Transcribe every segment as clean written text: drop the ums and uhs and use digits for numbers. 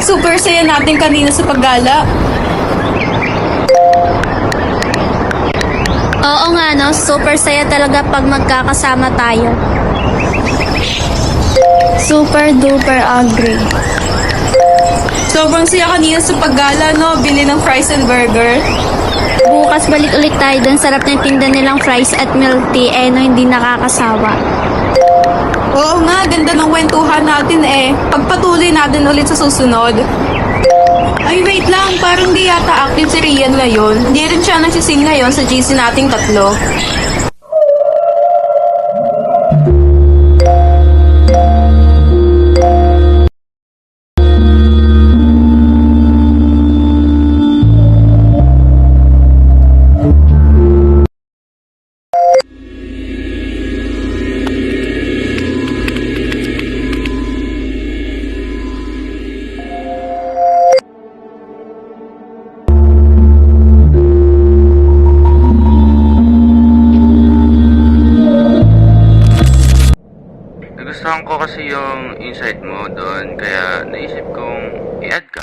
super saya natin kanina sa paggala. Oo nga no, super saya talaga pag magkakasama tayo. Super duper agree. Sobrang saya kanina sa paggala, no? Bili ng fries and burger. Bukas balik ulit tayo dun, sarap ng tinda nilang fries at milk tea, no, hindi nakakasawa. Oo nga, ganda ng kwentuhan natin eh. Pagpatuloy natin ulit sa susunod. Ay, wait lang. Parang di yata active si Rian ngayon. Hindi rin siya nagsising ngayon sa GC nating tatlo. Nagustuhan ko kasi yung insight mo doon, kaya naisip kong i-add ka.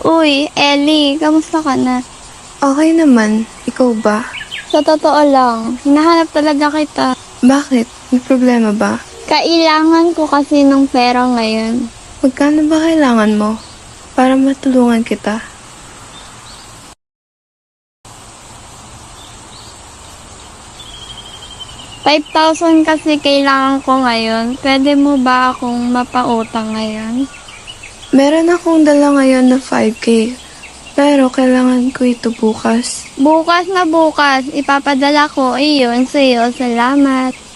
Uy, Ellie, kamusta ka na? Okay naman. Ikaw ba? Sa totoo lang, hinahanap talaga kita. Bakit? May problema ba? Kailangan ko kasi ng pera ngayon. Magkano ba kailangan mo? Para matulungan kita. $5,000 kasi kailangan ko ngayon. Pwede mo ba akong mapautang ngayon? Meron akong dala ngayon na 5K. Pero kailangan ko ito bukas. Bukas na bukas, ipapadala ko iyon sa'yo. Salamat.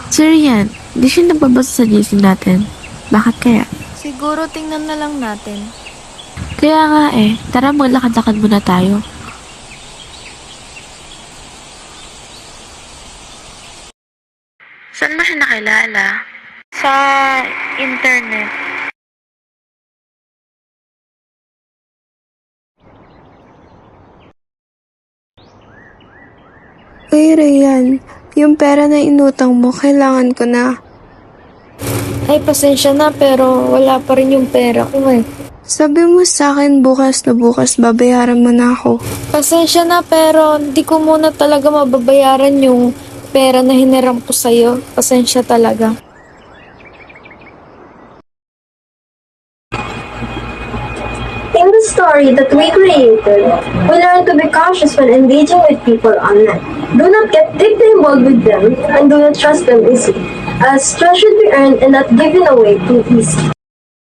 Sir Rian, di siya nababasa sa GC natin. Bakit kaya? Siguro tingnan na lang natin. Kaya nga tara maglakad-lakad muna tayo. Saan mo siya nakilala? Sa internet. Uy, Rian. Yung pera na inutang mo, kailangan ko na. Ay, pasensya na pero wala pa rin yung pera ko eh. Sabi mo sa akin bukas na bukas babayaran mo na ako. Pasensya na pero hindi ko muna talaga mababayaran yung pera na hiniram ko sa'yo. Pasensya talaga. In the story that we created, we learn to be cautious when engaging with people online. Do not get deeply involved with them and do not trust them easily, as trust should be earned and not given away too easy.